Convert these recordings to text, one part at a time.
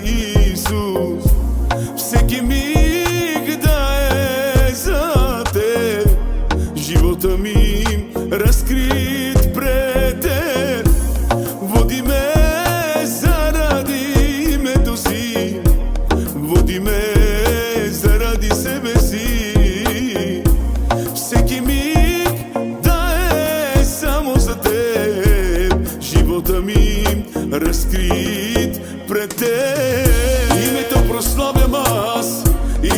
Исус. Всеки миг да е за Теб, живота ми разкрит пред Теб. Води ме заради името си, води ме заради себе си. Всеки миг да е само за Теб, живота ми разкрит пред Теб. Името прославям аз,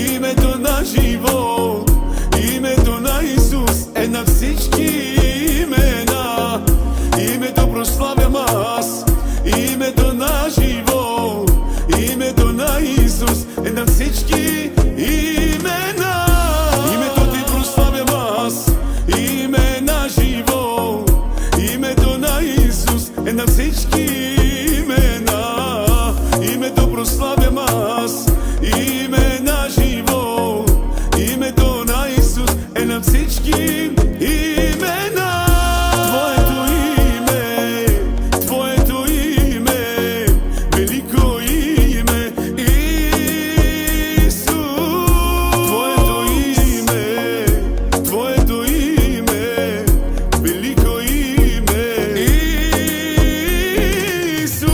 името на живот, името на Исус е на всички имена. Името прославям аз, името на живот, името на Исус е на всички имена. Името ти прославям аз, име на живот, името на Исус е на всички имена. Името прославям аз, име на живот, името на Исус е на всички имена. Твоето име, Твоето име, велико име Исус. Твоето име, Твоето име, велико име Исус.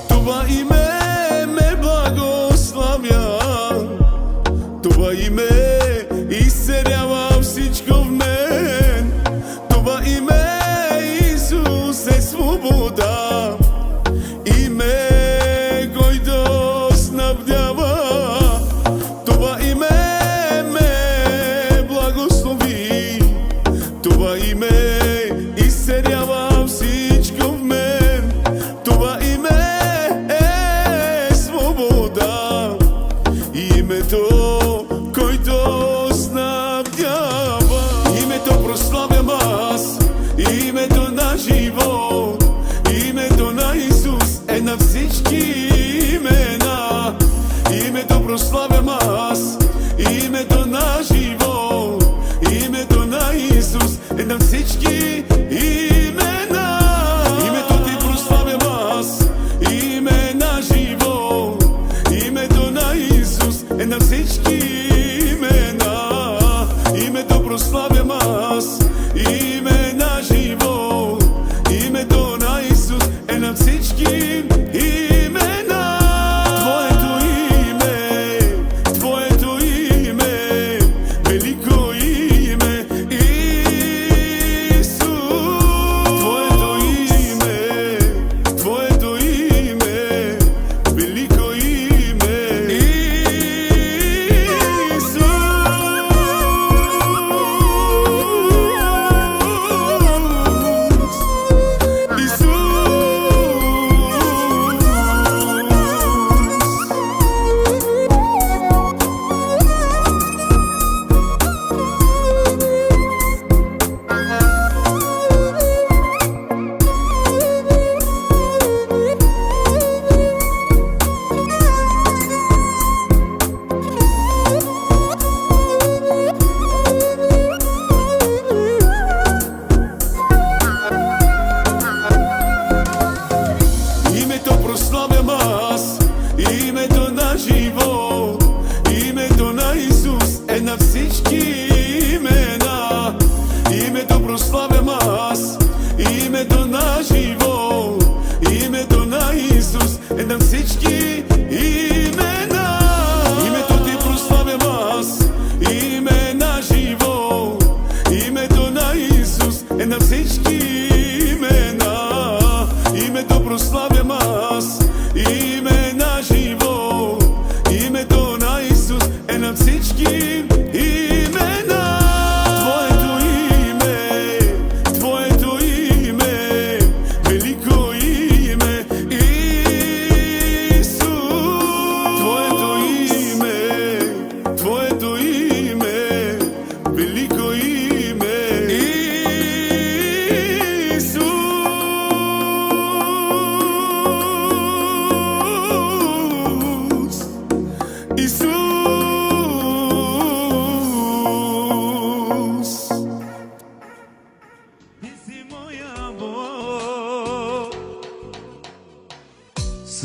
Това име ме благославя, това име изцелява всичко в мен. Това име Исус е свобода, име който снабдява. Това име ме благослови, това име изцелява всичко в мен. Това име е свобода, името, който снабдява. Името прославям аз, името на живот, името на Исус е на всички имена. Името прославям аз, името на живот, името на Исус е на всички имена. Името ти прославям аз, име на живот, името на Исус е на всички имена. Името прославям аз, име на живот, името на Исус е на всички имена. Твоето име, Твоето име, велико име Исус. Твоето име, Твоето име, велико име Исус. Исус.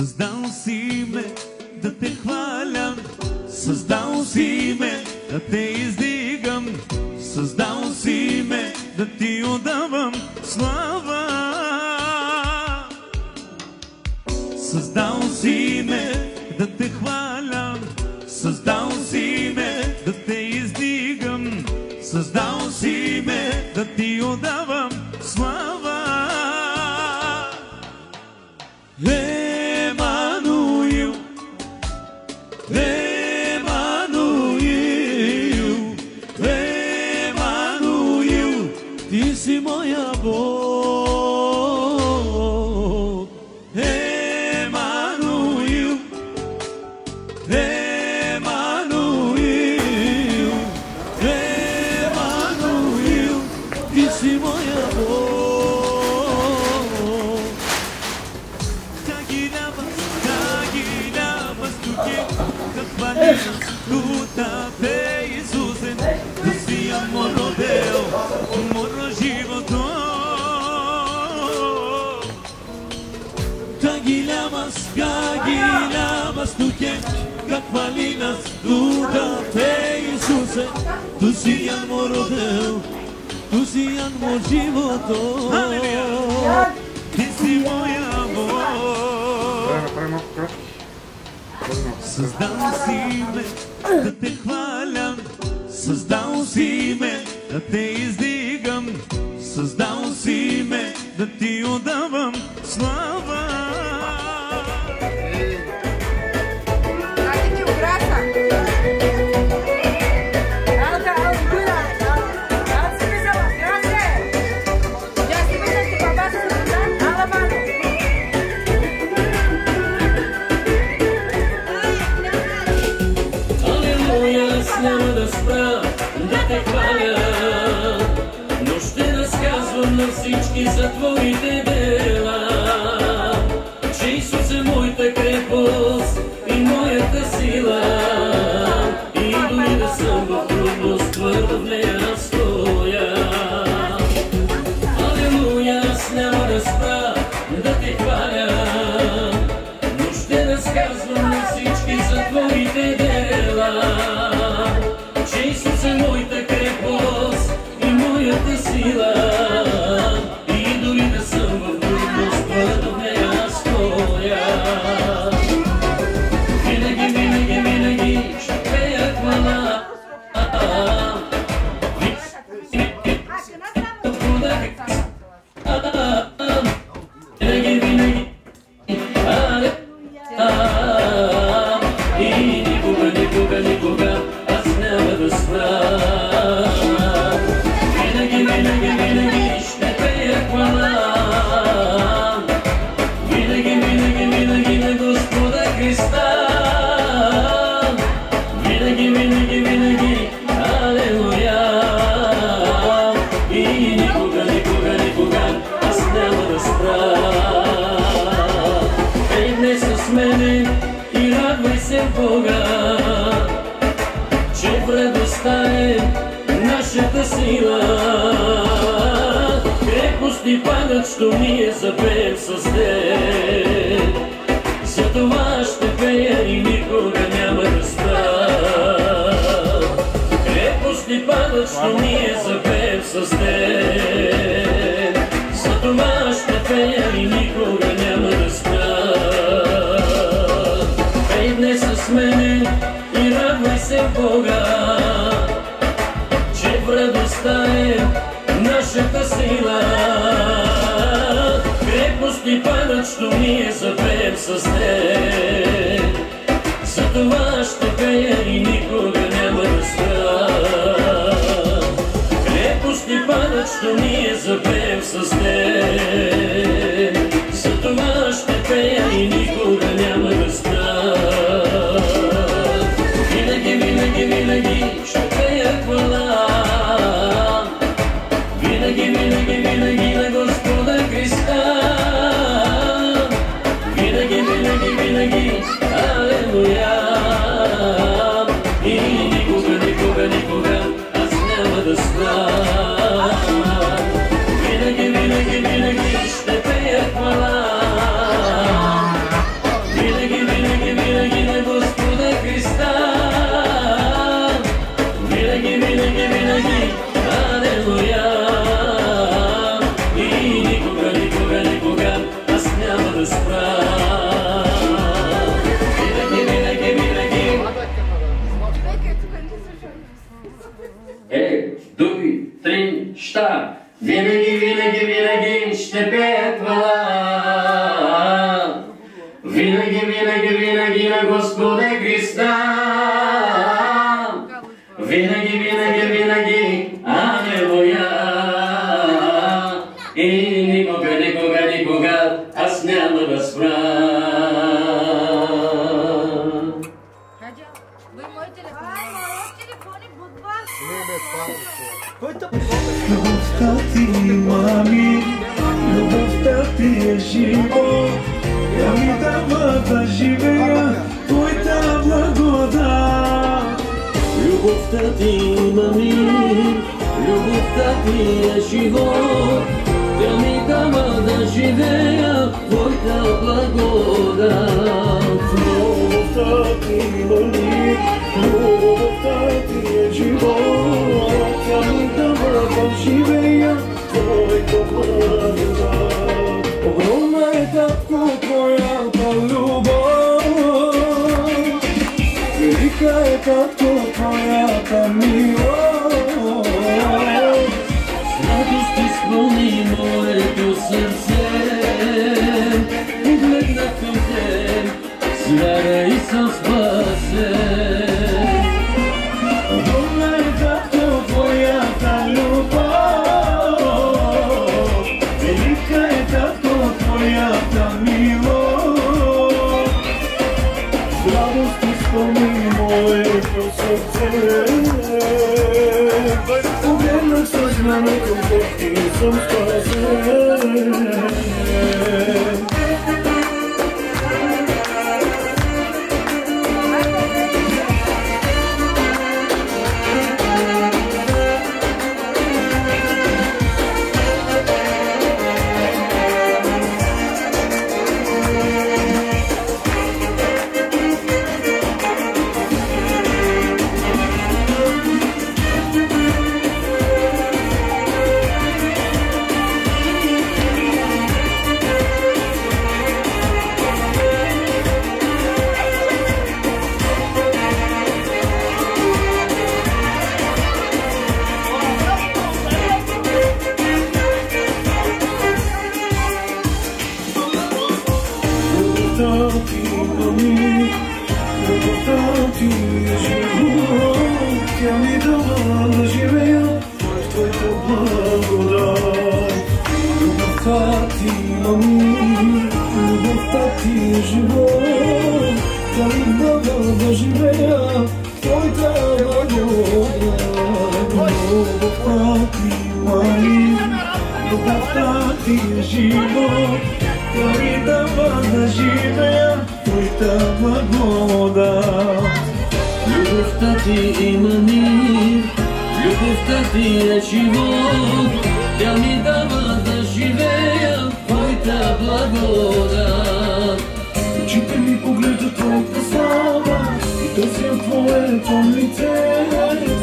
Създал си ме да те хваля, създал си ме да те издигам, създал си ме да ти отдавам слава. Създал си ме да те хваля, създал си ме да те издигам, създал си ме да ти отдавам слава. Емануил, Емануил, Емануил, ти си моя Бог. Емануил, Емануил, Емануил, ти си моя Бог. Luta pe Iisuse, Tu si amorul tău, amorul životom. Gagiljamas, Tu kem, kad hvali nas. Luta pe Iisuse, Tu si amorul tău, Tu si amor životom. Ti si moja Bog. Създал си ме да те хваля, създал си ме да те издигам, създал си ме да ти отдавам слава. Няма да спра да те хваля, но ще разказвам на всички за твоите дела, че Исус е моята крепост и моята сила, и дори да съм в трудност, твърдо в нея стоя. Алелуя, аз няма да спра да те хваля, но ще разказвам на всички за твоите дела, че Исус е моята крепост и моята сила, и дори да съм в трудност, твърдо в нея стоя. Винаги, винаги, винаги ще пея хвала. Винаги, винаги, и никога, никога, никога аз няма да спра. Винаги, винаги, винаги ще пея хвала. Винаги, винаги, винаги на Господа Христа. Винаги, винаги, винаги, алелуя. И никога, никога, никога аз няма да спра. Ей, днес с мене и радвай се в Бога, че в радостта е нашата сила. Крепости падат, що ние запеем с теб. Затова ще пея и никога няма да спра. Крепости падат, що ние запеем с теб. Затова ще пея и никога няма да спра. Ей, днес с мене и радвай се в Бога, че в радостта е нашата сила. Крепости падат, що ние запеем с теб. Затова ще пея и никога няма да спра. Крепости падат, що ние запеем с теб. Затова ще пея и никога няма да спра. Винаги, винаги, винаги ще пея хвала. Винаги, винаги, винаги на Господа Христа. Винаги, винаги, винаги, алелуя. И никога, никога, никога аз няма да спра. Винаги, винаги, винаги неща. Винаги, винаги, винаги ще пеят хвала. Винаги, винаги, винаги на Господа Христа. Винаги, винаги, винаги, алелуя. И никога, никога, никога аз няма да спра. Любовта ти, мами, любовта ти е живот. Тя ми дава да живея твоята благодат. Любовта ти, мами, любовта ти е живот. Тя ми дава да живея твоята благодат. Любовта ти, мами, любовта ти е живот. Тя ми дава да живея твоята благодат. Огромна е, татко, твоята любов. Велика е, татко, твоята милост. С радост изпълни моето сърце. Погледнах към теб, с вяра и съм спасен. Огромна е, татко, твоята любов. Велика е, татко, твоята милост. С радост изпълни моето сърце. Погледнах с вяра към теб и съм спасен. Любовта ти има мир, любовта ти е живот. Тя ми дава да живея твоята благодат. Очите ми поглеждат твоята слава и търся твоето лице.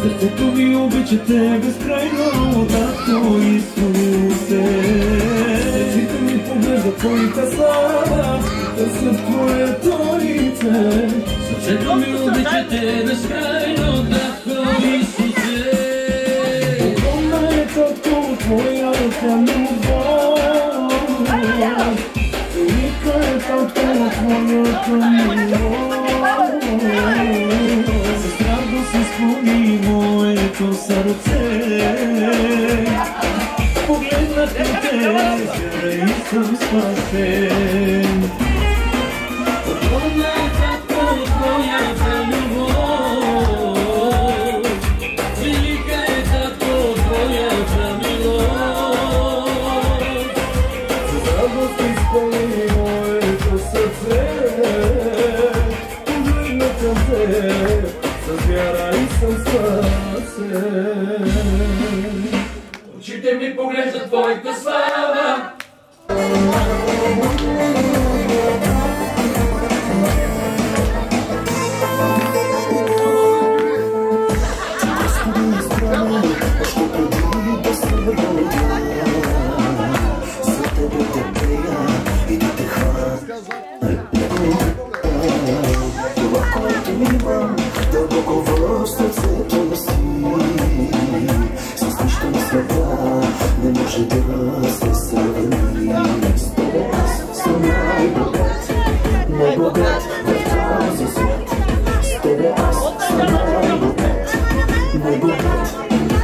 Сърцето ми обича те безкрайно, Татко Исусе. Очите ми поглеждат твоята слава и търся твоето лице. Сърцето ми обича те безкрайно, Татко Исусе. Огромна е, Татко, твоята любов. Велика е, Татко, твоята милост. С радост изпълни моето сърце. Погледнах към теб, вяра и съм спасен. Огромна е, Татко, твоята любов. Велика е, Татко, твоята милост. С радост изпълни моето сърце. Погледнах към теб, с вяра и съм спасен. Очите ми поглеждат твоята слава. Дълбоко в сърцето си, с нищо не се света не може да се сравни. С тебе аз съм най-богат, най-богат в този свят. С тебе аз съм най-богат, най-богат,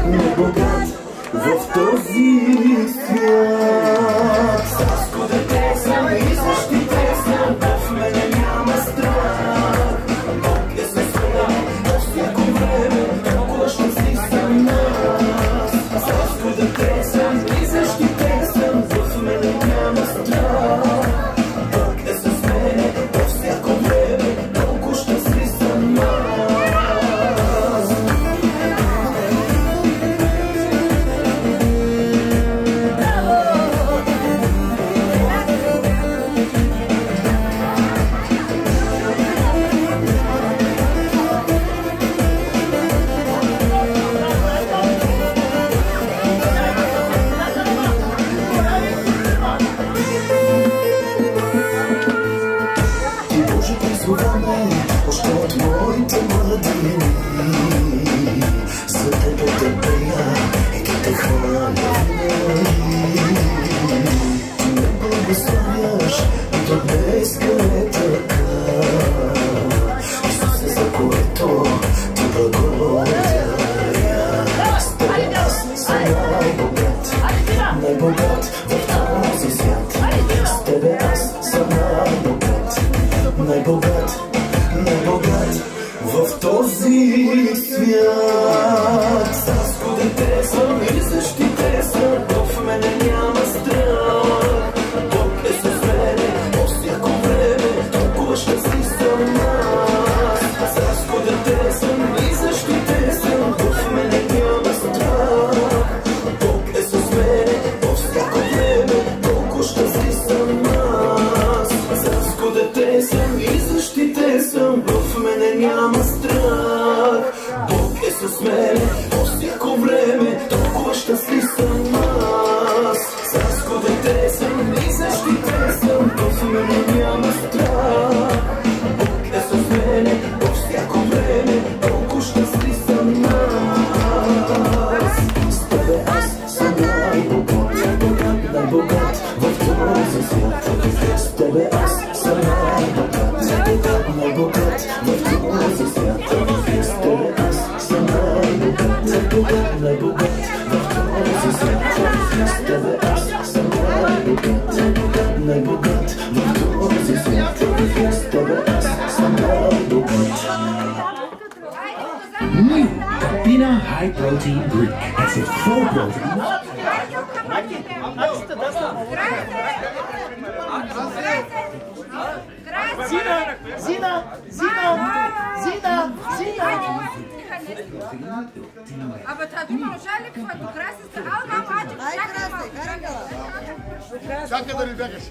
най-богат в този свят. Царско дете съм и защитен, в мене няма страх. Бог е със мен по всяко време, толкова щастлив съм аз. Царско дете съм и защитен съм, в мене няма страх. Бог е със мен по всяко време, толкова щастлив съм аз. Още от моите младини за тебе те пея и те хваля винаги. Ти ме благославяш и до днес е така. Исусе, за което ти благодаря. С тебе аз съм най-богат, най-богат в този свят. С тебе аз съм най-богат, най-богат, най-богат в този свят. Царско дете съм и защитен съм, в мене няма страх. Бог е с мене по всяко време, толкова щастлив съм аз. Царско дете съм и защитен съм, в мене няма страх. Бог е с мене по всяко време, толкова щастлив съм аз. Царско дете съм и защитен съм, в мене няма страх. Бог е с мене по всяко време, толкова щастлив съм аз. Царско дете съм и защитен съм, в мене няма страх. Бог е с мене по всяко време, толкова щастлив съм аз. С тебе аз съм най-богат, най-богат в този свят. С тебе аз съм най-богат, най-богат в този свят. С тебе аз съм най-богат, най-богат в този свят. С тебе аз съм най-богат, най-богат в този свят. С тебе аз съм най-богат. Campina High Protein Greek. It's a full protein. Zina! Aber da du mal wahrscheinlich vor du kreist ist der Augen am Atem. Danke, dass du bist.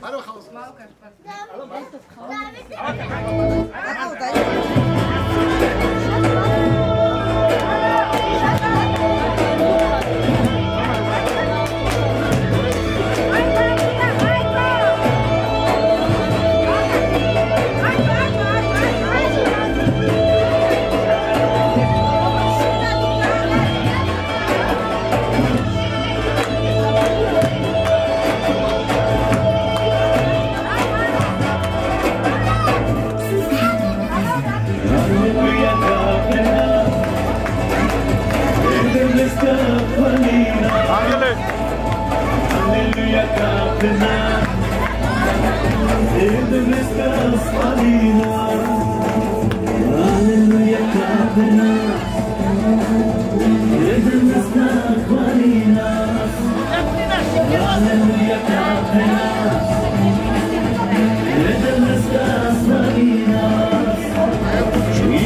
Hallo, Haus.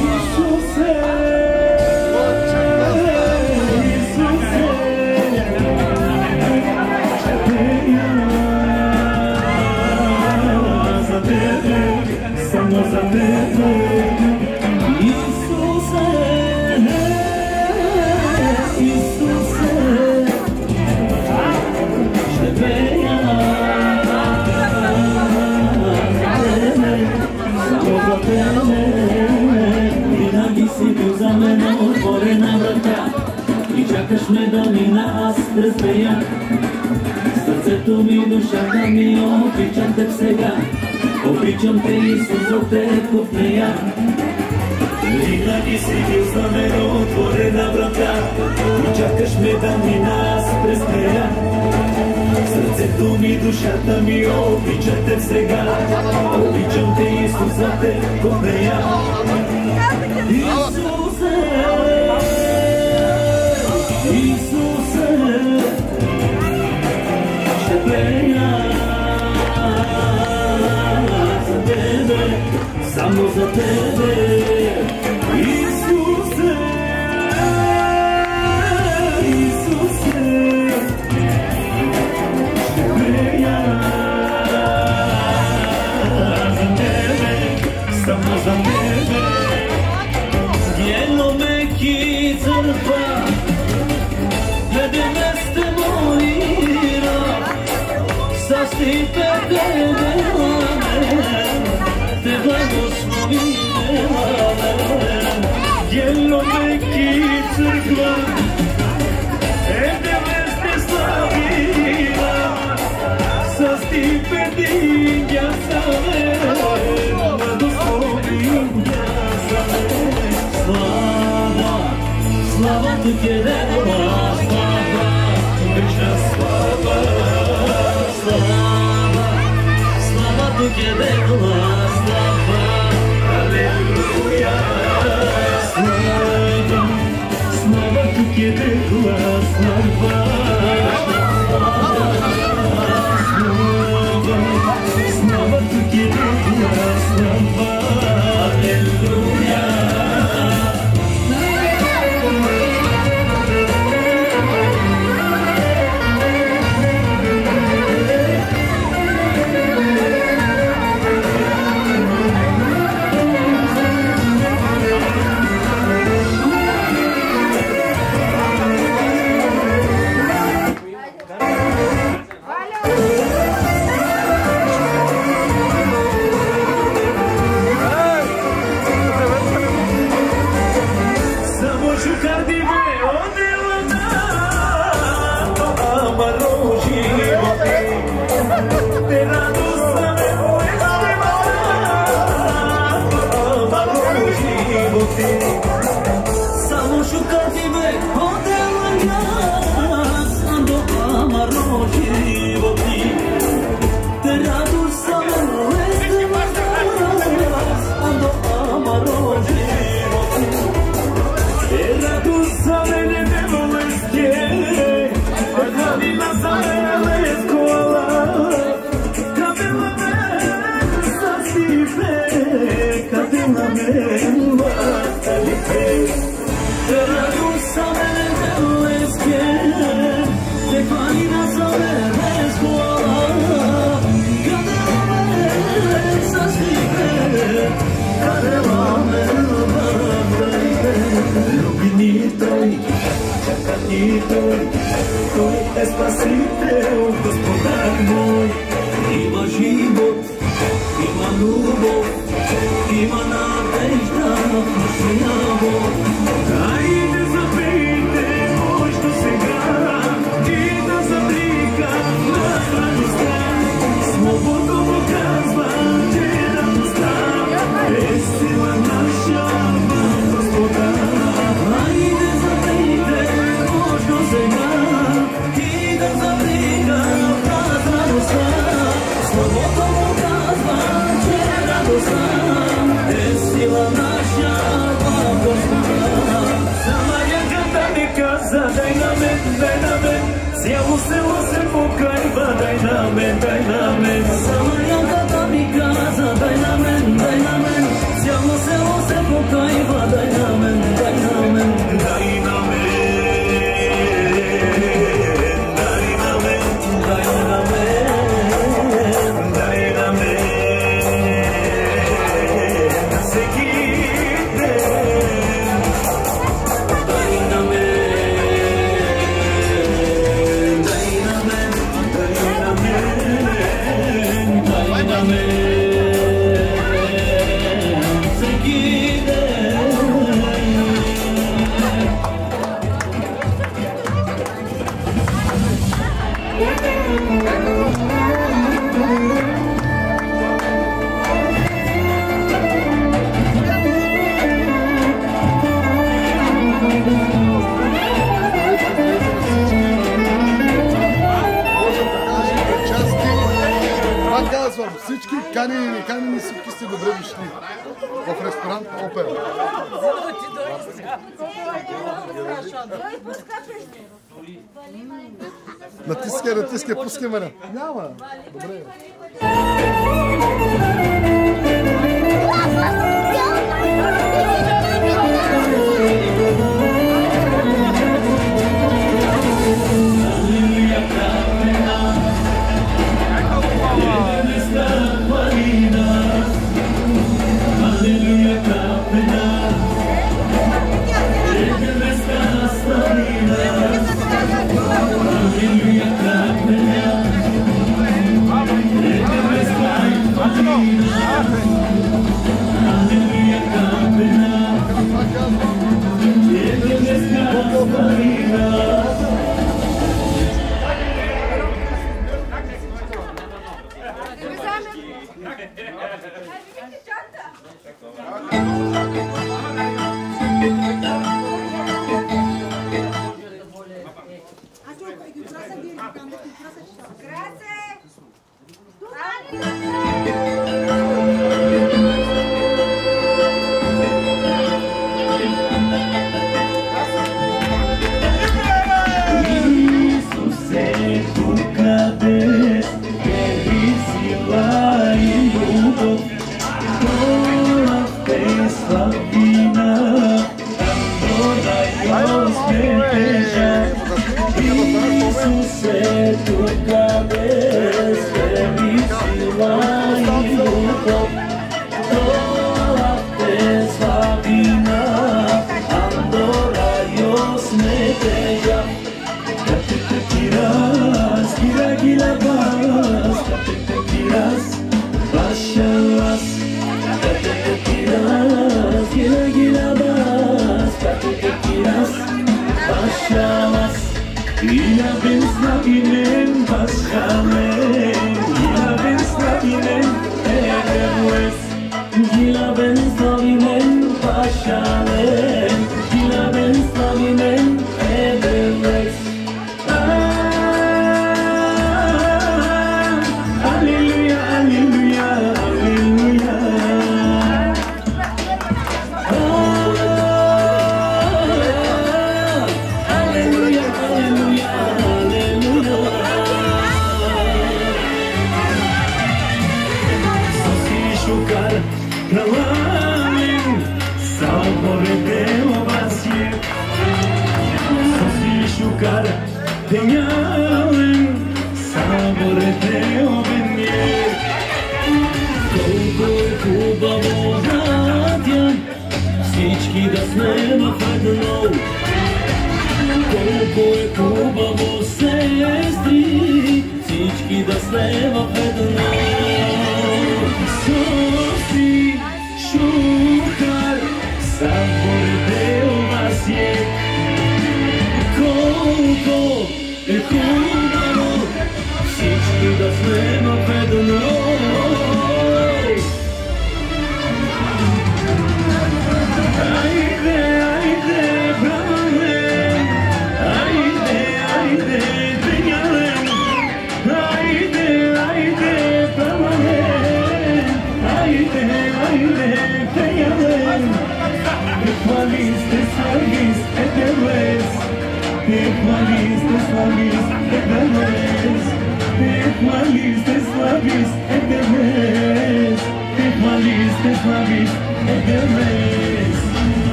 Isuse, отворена врата и чакаш ме да мина, аз разбея. Сърцето ми, душата ми, обичам теб сега. Обичам те, Исус, за теб в нея. Винаги си бил за мен отворена врата и чакаш ме да мина, аз през нея. Сърцето ми, душата ми, обичам теб сега. Обичам те, Исус, за теб в нея. Исусе, Исусе, ще пея за тебе, само за тебе. Исусе, Исусе, ще пея за тебе, само за тебе. Ielomechi crkva, glede meste morira, sa stipe tebe amen, te blagoslovim amen. Ielomechi crkva, glede meste slavira, sa stipe dinja amen, blagoslovim amen. Слава Ти дела, слава, вечна слава, слава, слава Ти дела, слава, алелуя, слава, слава Ти дела, слава, слава Ти дела, слава, алелуя. Той е спасител, Господар мой. Има живот, има любов, има надежда в нашия Бог. Хайде забийте мощно сега и да заблика на радостта. Свободно му казва, че радостта е сила наша в Господа. Хайде забийте мощно сега и да заблика на радостта. Свободно му казва, че радостта е сила наша в Господа. Самарянката ми каза, дай на мен, цяло село се покайва, дай на мен. Самарянката ми каза, дай на мен, цяло село се покайва, дай на мен. кани ни всички сте добре дошли в ресторант Опера. Натискай, пускай мене. Няма. Добре.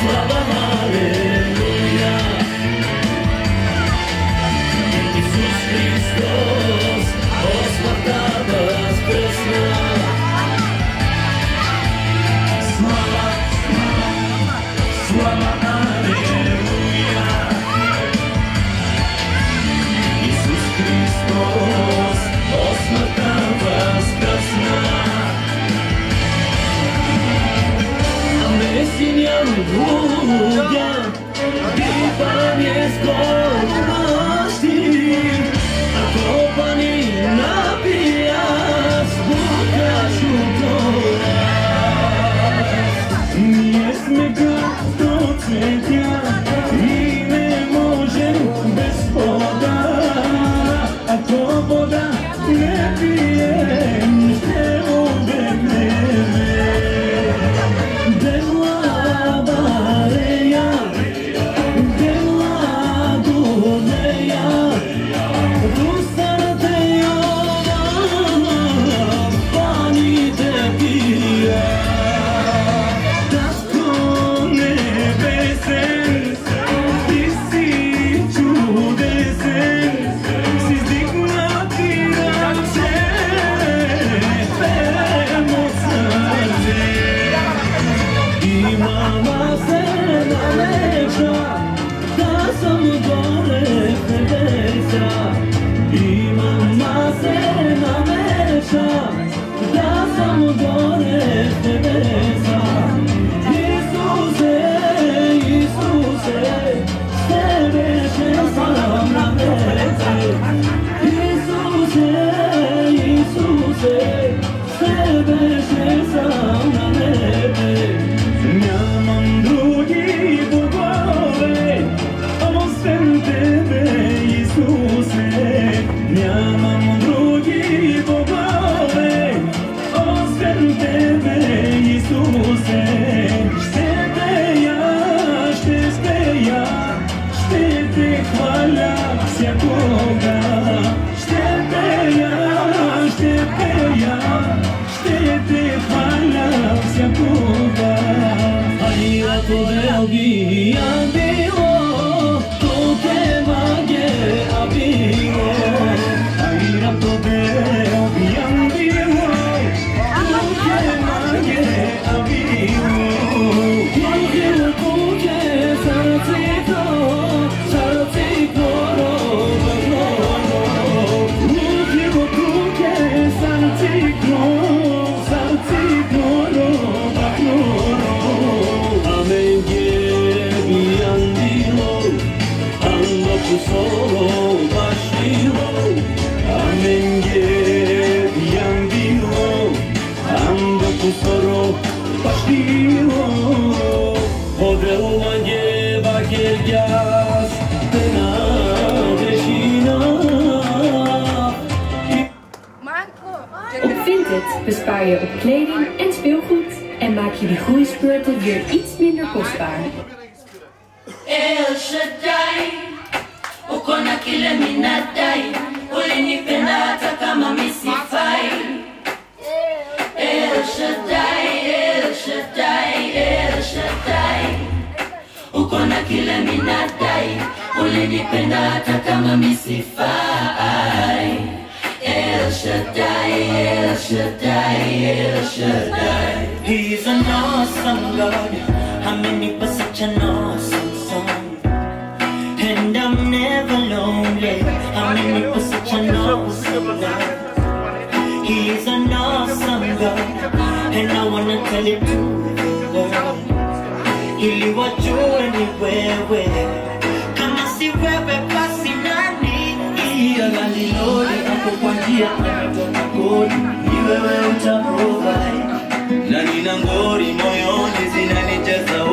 Slava Aleluja. Isus Hristos o smrta vaskrsna. Slava, slava Aleluja. Isus Hristos o smrta vaskrsna. Mesinian Bogja, Bipan je zgodnosti, ako pani napija zvuka šutora. Nije smeka do cvetja i ne možem bez voda, ako voda ne pijem, ne ubegne me. Bespaar je op kleding en speelgoed en maak je die groeispurten weer iets minder kostbaar. El Shaddai, uko na kile minadai, ulinipenda hata kama misifai. El Shaddai, El Shaddai, El Shaddai, uko na kile minadai, ulinipenda hata kama misifai. El Shaddai, El Shaddai, El Shaddai. He's an awesome God. Amenipa such an awesome song. And I'm never lonely. Amenipa such an awesome God. He's an awesome God. And I wanna tell it to the world. Ili wajue ni wewe. Kama si wewe basi nani? Galiloi hapo kwa njia na kodi ni wewe utaprovide. Na nina ngori moyoni zinanijaza